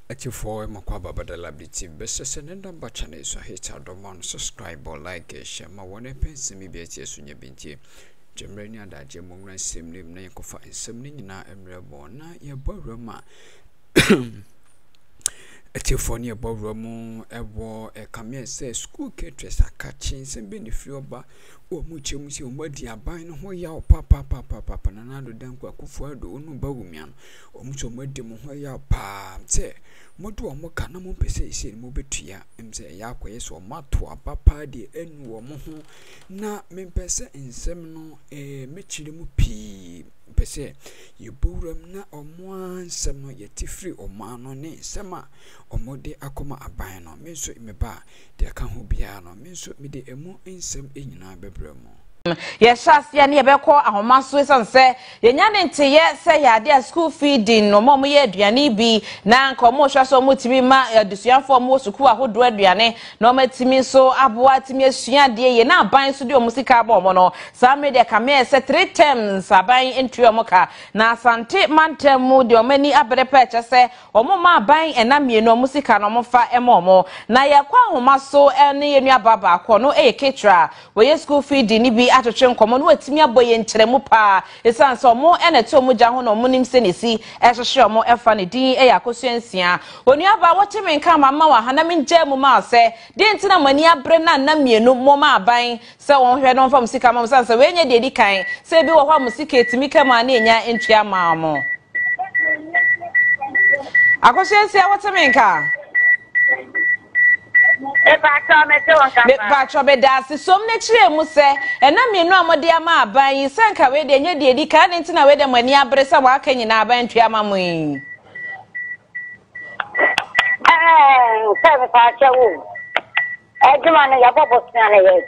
for Makwaba Badala BT Best and number channel so hit our domain subscribe or like share my one pence me be sunya binti Jemrenia da Jemon sim name na kofa nsem na emrebo na ye boroma Etiphone borromo ewo ekame say school Caterers akachi nsem be ni free oba o muche musi o madi aban no ho ya papa na nado danku akufo ado onu Bawumia no o muche o madi mo ho ya pa te modu o mo kana mo pese ise ni mo betua mse ya akoye so mato papa de enu o mo ho na mempese nsem no mechire mu pi pese yeburam na omo ansem no yetifri omo ano ne nsema omode akoma aban no me so imeba de aka ho bia no me so me de emu nsem enyina bebremo Yes, ya ni ebeko ahoma so esanse yenya ne nteye se ya de school feeding no mom ye aduane bi na nkomo hwa so motimi ma adusuafo mo suku ahodo aduane no matimi so aboa timi asua de ye na aban so de o musika ba omo no sa me de kame se 3 terms aban entry omoka na asante mantem mu de o mani abere peche se omo ma aban ena mienu musika no mofa emomo na ye kwa ahoma so ene ye nua baba akọ no Caterers we school feeding ni bi atotwe nkomo no atimi aboye nkyeremu pa esanse omo ene to omo gya ho no omo nim se nesi ehwehwe omo efa ne din yakosuansia onuaba wotimi nka mama wa hana menje mu ma se de ntina mani abre na mienu mo ma aban se won hwe no fam sika mam sanse we nya de di kan se bi wo hwa musika etimi kama na enya entwa ma mo akosuansia wotimi nka Bacho bedasi som ne chire mu se ena mienu amode ama aban senka we de nya de edi ka ne ntina we de mani abre sa wa aka nyina aban tua ma mu se me pacha wo ejuma ne ya bobo sna ne ye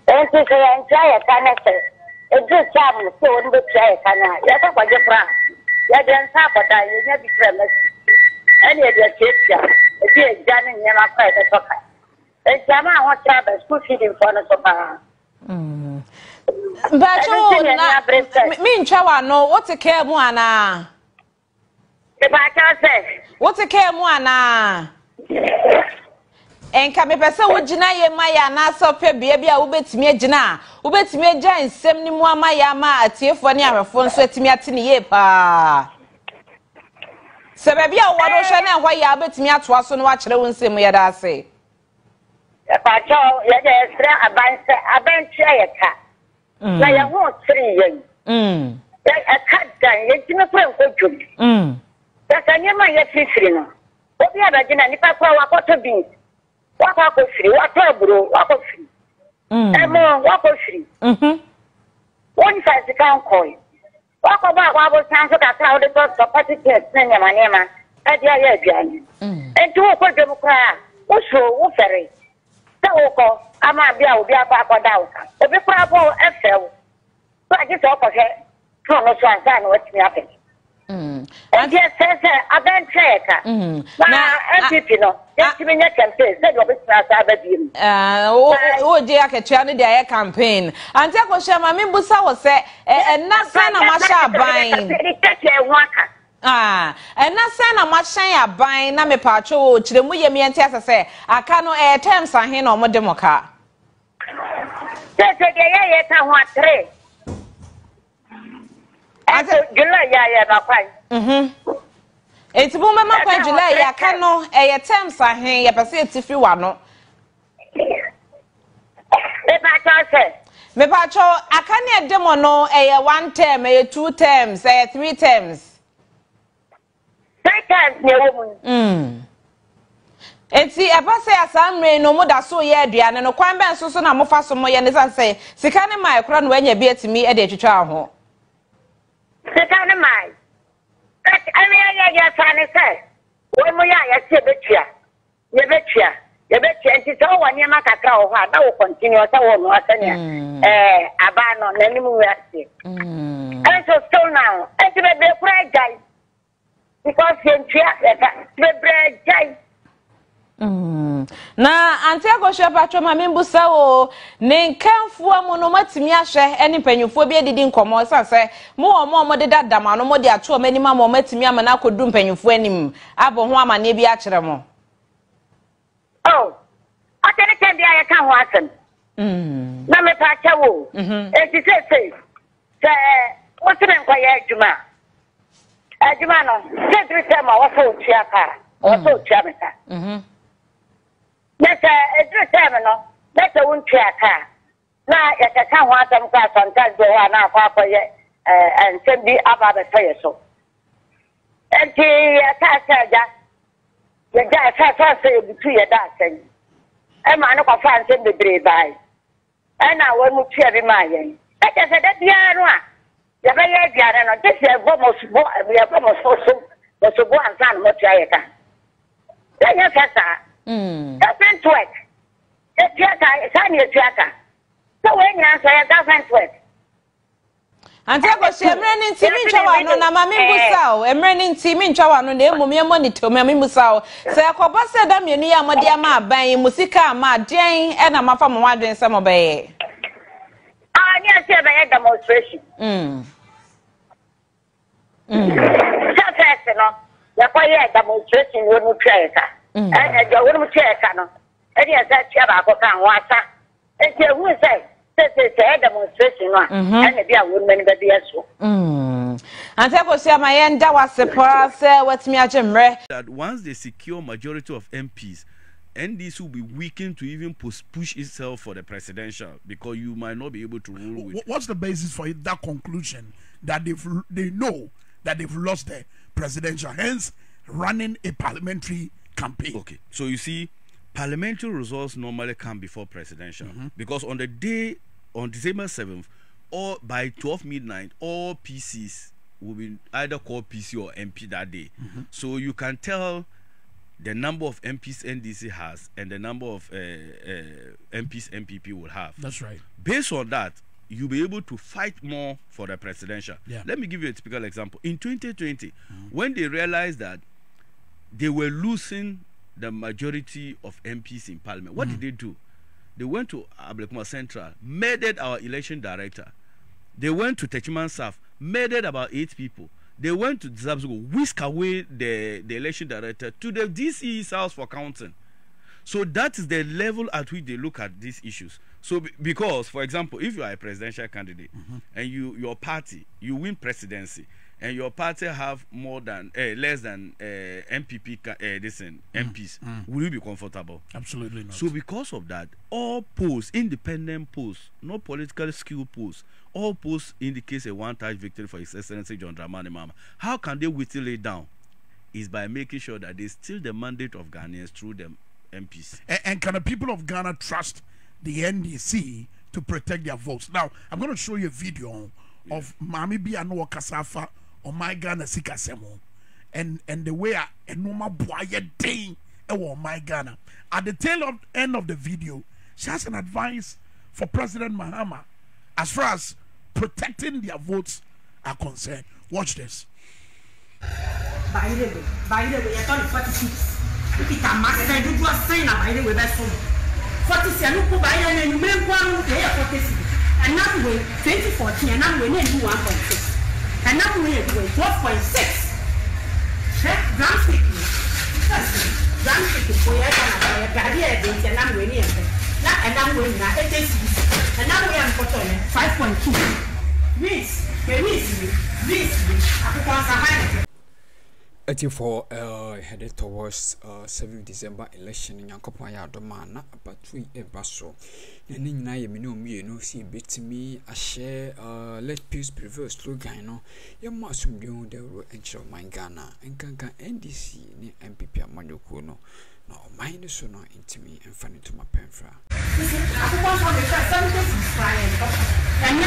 enti se ya ntia ya kana se edu cham se won be tia ya kana ya ta kwaje fra ya de nsa boda ye nya bi fra ma eni e de chetia e bi e jane nyama kwa e toka e jama ho tra ba school feeding for no so pa Bacho na mi ntwa wa no what care mu ana e ba cha se what care mu ana enka me pese wo gina ye ma ya na so pe bia bia wo betimi agina wo betimi agya nsem ni mu ama ya ma atiefo ne ahwefo nso atimi ate ne ye pa Sebebia wado hwe na hwa ya betimi atoa so no wa kire wonsem ya da ase Pacho ya de esra aban tia ya ka na ya ho tiri yen ya ka dan ye timi kwa nkodwom sasa nyema ya fisiri no obi abagina nipa kwa wakoto bi wakako firi watobro wakofiri emo wakofiri won fasi kan koi wako ba kwa bo sanso ka ta ode to party test na nyama nyama adi ya aduane enti wo ko dwom kwa wo so wo fere ta wo ko ama bia obi akwa da wo obi kwa bo efew so agi so ko he to no so ansa na watimi ape andi se abentreka na FPP no yetimi nya campaign se do betira sa abadiem o je aketua ne dia campaign anti akohia ma me busa wo se na sa na masha aban na sa na masha aban na me paacho kiremu ye me nti asese aka no terms ahe na omode moka se ye ta ho 3 July ya na kwai. Eti bu mema kwa July ya ka no eye terms ahen ya pese etifi wa no. Me pa cho aka ne demo no eye 1 term eye 2 terms eye 3 terms. 3 terms ne wo mu. Eti ebase asamre no mo da so ye aduane no kwan ben so na mo fa so mo ye ne sanse sika ne mai kra no anya bi etimi e de twetwa ho. Sekane mai. Ani ya tane se. Wo mo ya se betua. Ye betua nti so woni ma kakra ho ha da wo continue so wo no asanya. Aba no na nimu wi ase. And so still now, and to be fragile. Because you be fragile. Na ante agoshe patro ma membusa o ne nkanfo amu no matimi ahye eni panyufo bi edidi nkomo sase mo omo de dadama no mo de ato manima mo matimi ama na kodu panyufo anim abo ho amane bi akere mo. Oh, atene ke bia ye kan ho asem. Na me pa chawo. Eti se o tire nko ye adwuma. Adwuma no, se tiri se ma wo so tua ka. O so tua meta. Nessa every time no, that's a one track car. Now, at the time, one some class sometimes go on our papa yet, and send me about the fire so. And the Caterers, the guy first say between your dancing. And my no find send the brave by. And I want to share in my end. That is a piano. The very piano, this is almost we are almost so go and find what I can. Then you said that. Doesn't work. It's your tracker. So when you answer, it doesn't work. Ante agoshe emreni ntimi ntwa no na mame busao emreni ntimi ntwa no na emomie monitor mame busao se akoba se da mienu ya mode ama aban musika ama den e na mafa mo wadwen se mo be Ni ase be demonstration. Chhtsé no ya kwa ye demonstration wo mu tweka. Ya wo mu tweka no. E dey say tia ba ko kan wasa. E tie hu say demonstration no. E bia wo mani ba bia so. Ante agoshe amayenda wasepa se watimi agemre that once they secure majority of MPs, NDC will be weakened to even push itself for the presidential because you might not be able to rule with. What's the basis for that conclusion that they know that they've lost the presidential, hence running a parliamentary campaign? Okay, so you see, parliamentary results normally come before presidential because on December 7th or by 12 midnight, all PCs will be either called PC or MP that day. So you can tell the number of MPs NDC has and the number of MPs MPP will have. That's right. Based on that, you'll be able to fight more for the presidential. Let me give you a typical example. In 2020, when they realized that they were losing the majority of MPs in parliament, what did they do? They went to Akroma Central, murdered our election director. They went to Techiman South, murdered about 8 people. They went to Dịsgrዀced, whisk away the election director to the DCE's house for counting. So that is the level at which they look at these issues. So because, for example, if you are a presidential candidate and your party, you win presidency, and your party have more than less than MPP MPs, will you be comfortable? Absolutely not. So because of that, all polls, independent polls, not political skill polls, all polls indicates a one-touch victory for His Excellency John Dramani Mahama. How can they whittle it down? Is by making sure that they steal the mandate of Ghanaians through the MPs. And can the people of Ghana trust the NDC to protect their votes? Now, I'm going to show you a video of Mami Biano Kasafa or my Ghana Sikasemo and the way a normal boy day or my Ghana. At the tail end of the video, she has an advice for President Mahama as far as protecting their votes are concerned. Watch this. By the way, I thought 46. If it can matter, I do a sign up by the way, that's 47. Look, by the you may one day 46. And now way 2014, and now we need 1.6. And now we need 12.6. Check drumstick. Drumstick for your career, and now we need it. And now we are 86. And now we are 5.2. This, for headed towards 7th December election in Yankopon Yadomana, but 3 a basso. And then I am no see bit me a share let peace prevail slogan. You must do the ensure my Ghana and can NDC ni MPP Manukuno. No, mine is so not into me and funny to my penfra. And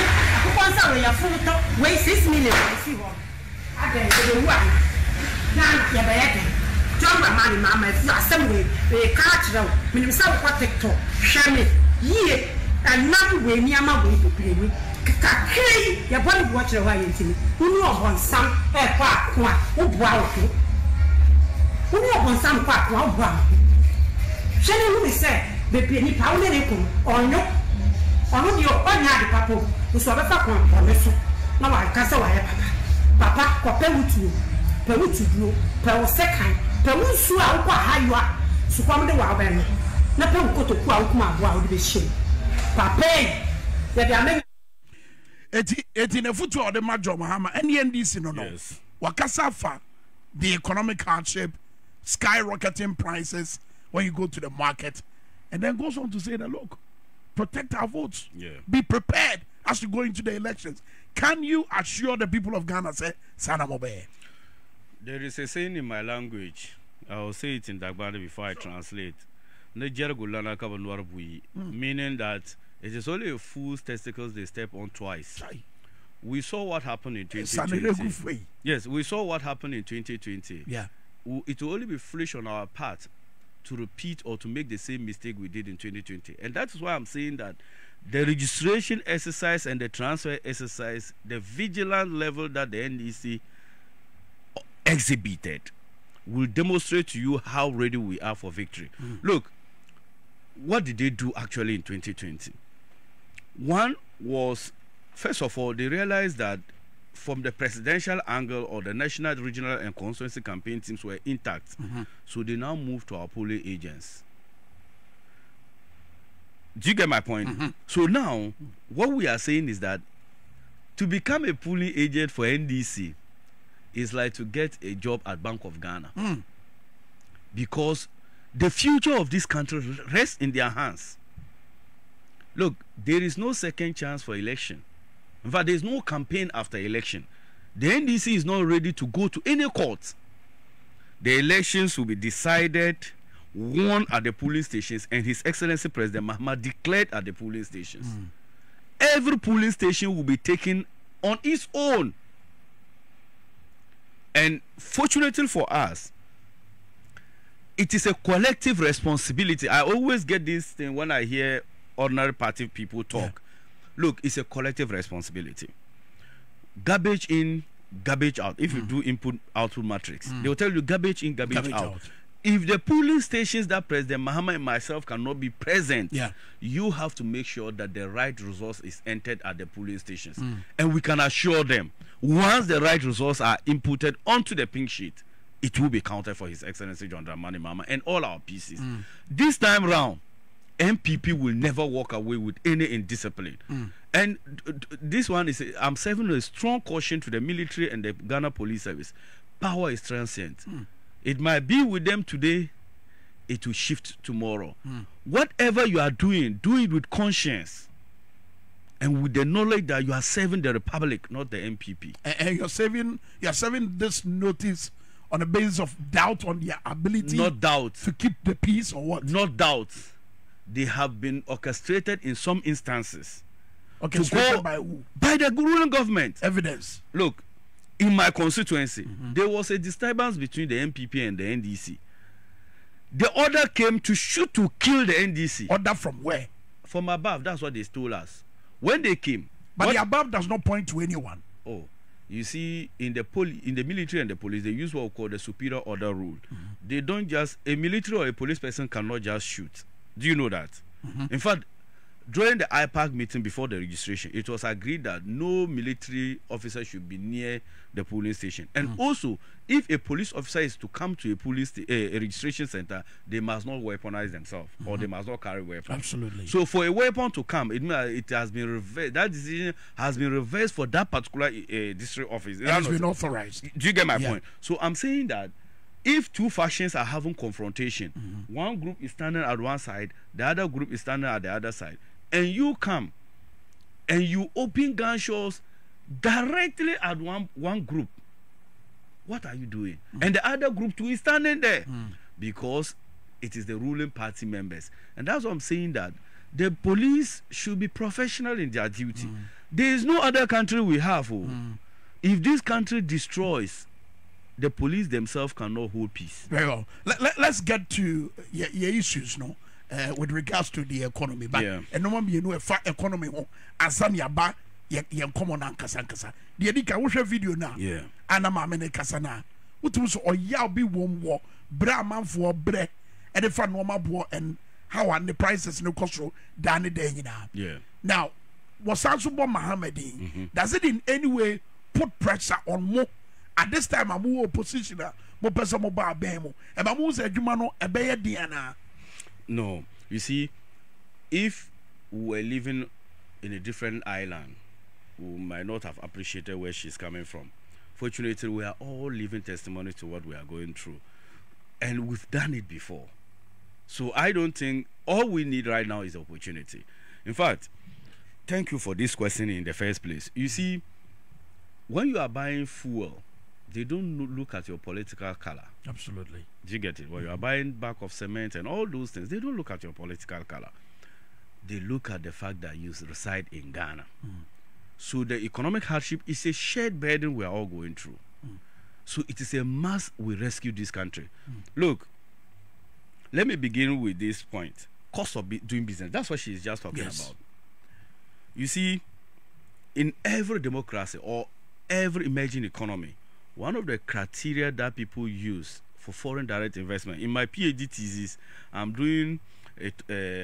wait 6 million. I beg John Mamma, Mamma, assembly, a Caterers, Minister of TikTok, Shammy, ye, and none way near my way to play with. Hey, your body watch the way into me. Who know on some quack, who wow, who know on some quack, wow. Shani who say, baby, ni pound and echo, or no, or your ordinary papa, who's a better one for this. Now I can't say papa, Perutu, per second, Perusu, how you are, so come the wild man. Nothing go to Kuakuma, wild be shame. Papa, that they are making. It in a foot of the Major Mahama, and the NDC no. Yes. Wakasafa, the economic hardship, skyrocketing prices when you go to the market, and then goes on to say that look, protect our votes. Yeah. Be prepared as you go into the elections. Can you assure the people of Ghana say Sana Mobe? There is a saying in my language. I will say it in Dagbani before I translate. Meaning that it is only a fool's testicles they step on twice. We saw what happened in 2020. Yes, we saw what happened in 2020. Yeah. It will only be foolish on our part to repeat or to make the same mistake we did in 2020. And that is why I'm saying that the registration exercise and the transfer exercise, the vigilant level that the NDC exhibited, will demonstrate to you how ready we are for victory. Look, what did they do actually in 2020? One was, first of all, they realized that from the presidential angle or the national, regional, and constituency campaign teams were intact. So they now moved to our polling agents. Do you get my point? So now, what we are saying is that to become a polling agent for NDC is like to get a job at Bank of Ghana. Because the future of this country rests in their hands. Look, there is no second chance for election. In fact, there is no campaign after election. The NDC is not ready to go to any court. The elections will be decided, won at the polling stations, and His Excellency President Mahama declared at the polling stations. Every polling station will be taken on its own. And fortunately for us, it is a collective responsibility. I always get this thing when I hear ordinary party people talk. Look, it's a collective responsibility. Garbage in, garbage out. If you do input-output matrix, they will tell you garbage in, garbage out. If the polling stations that President Mahama and myself cannot be present, you have to make sure that the right resource is entered at the polling stations. And we can assure them, once the right resource are inputted onto the pink sheet, it will be counted for His Excellency John Dramani Mahama and all our PCs. This time round, MPP will never walk away with any indiscipline. And this one is, I'm serving a strong caution to the military and the Ghana Police Service. Power is transient. It might be with them today, it will shift tomorrow. Whatever you are doing, do it with conscience and with the knowledge that you are serving the Republic, not the MPP. And you're serving this notice on the basis of doubt on their ability, not doubt, to keep the peace, or what? Not doubt. They have been orchestrated in some instances. Orchestrated by who? By the ruling government. Evidence. Look, in my constituency, there was a disturbance between the MPP and the NDC. The order came to shoot to kill the NDC. Order from where? From above. That's what they told us. When they came. But the above does not point to anyone. Oh, you see, in the military and the police, they use what we call the superior order rule. They don't just, a military or a police person cannot just shoot. Do you know that? In fact, during the IPAC meeting before the registration, it was agreed that no military officer should be near the polling station. And also, if a police officer is to come to a registration center, they must not weaponize themselves or they must not carry weapons. Absolutely. So for a weapon to come, it has been reversed. That decision has been reversed for that particular district office. It has been authorized. Do you get my point? So I'm saying that if two factions are having confrontation, one group is standing at one side, the other group is standing at the other side, and you come and you open gunshots directly at one group, what are you doing? And the other group too is standing there because it is the ruling party members. And that's what I'm saying, that the police should be professional in their duty. There is no other country we have. If this country destroys, the police themselves cannot hold peace. Very well. Let's get to your issues, no, with regards to the economy. But no one you know a economy asani aba ye common ankasa. The edika wo video now. Ana ma me ne kasa na. Wotum so oya obi wom wo bra manfo bre the fan normal boy and how and the prices no cost than the day now. Yeah. Now, was also born Mohammedi. Does it in any way put pressure on more? At this time, I'm more opposition, more person mobile bemo, and I'm also a Jumano, a Bayer Diana. No, you see, if we were living in a different island, we might not have appreciated where she's coming from. Fortunately, we are all living testimony to what we are going through, and we've done it before. So I don't think all we need right now is opportunity. In fact, thank you for this question in the first place. You see, when you are buying fuel, they don't look at your political color. Absolutely. Do you get it? When you are buying bag of cement and all those things, they don't look at your political color. They look at the fact that you reside in Ghana. So the economic hardship is a shared burden we are all going through. So it is a must we rescue this country. Look, let me begin with this point. Cost of doing business. That's what she is just talking about. You see, in every democracy or every emerging economy, one of the criteria that people use for foreign direct investment, in my PhD thesis, I'm doing it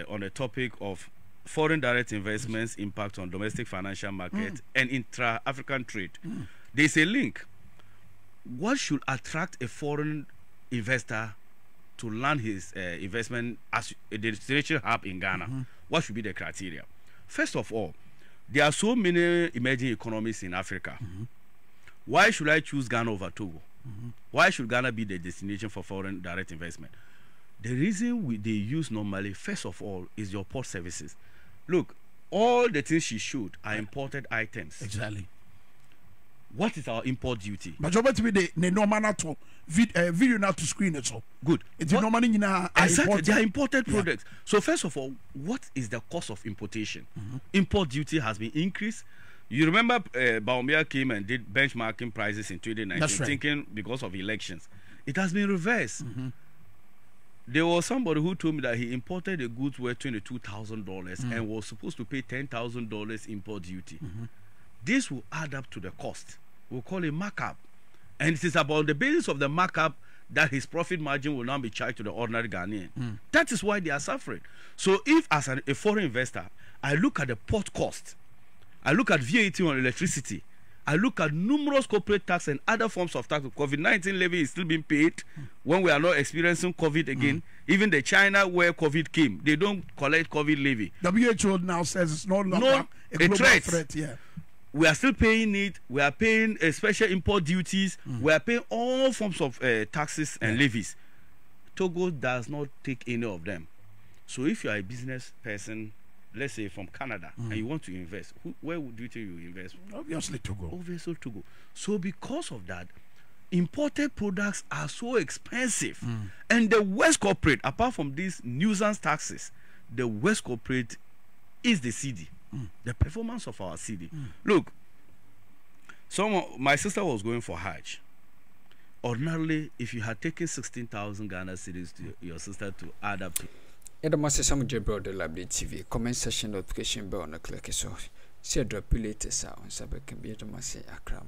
on a topic of foreign direct investments impact on domestic financial market and intra-African trade. There's a link. What should attract a foreign investor to land his investment as a destination hub in Ghana? What should be the criteria? First of all, there are so many emerging economies in Africa. Why should I choose Ghana over Togo? Why should Ghana be the destination for foreign direct investment? The reason they use normally, first of all, is your port services. Look, all the things she showed are imported items. Exactly. What is our import duty? But you better be the normal to video now to screen it so good. It's normal in exactly. They are imported products. So first of all, what is the cost of importation? Import duty has been increased. You remember Bawumia came and did benchmarking prices in 2019, thinking because of elections. It has been reversed. There was somebody who told me that he imported the goods worth $22,000 and was supposed to pay $10,000 import duty. This will add up to the cost. We'll call it markup. And it is about the basis of the markup that his profit margin will now be charged to the ordinary Ghanaian. That is why they are suffering. So if as a foreign investor, I look at the port cost, I look at VAT on electricity, I look at numerous corporate tax and other forms of tax. COVID-19 levy is still being paid when we are not experiencing COVID again. Even the China where COVID came, they don't collect COVID levy. WHO now says it's no longer a global threat. We are still paying it. We are paying special import duties. We are paying all forms of taxes and levies. Togo does not take any of them. So if you are a business person, let's say from Canada, and you want to invest, where do you think you invest? Obviously Togo. Obviously Togo. So because of that, imported products are so expensive. And the West corporate, apart from these nuisance taxes, the West corporate is the CD. The performance of our CD. Look, my sister was going for Hajj. Ordinarily, if you had taken 16,000 Ghana cedis to your sister to add up to. Edamase Samuje Bro de Likee TV comment section notification bell on the click so. See a drop later sound. Sabe can be Edamase Akroma.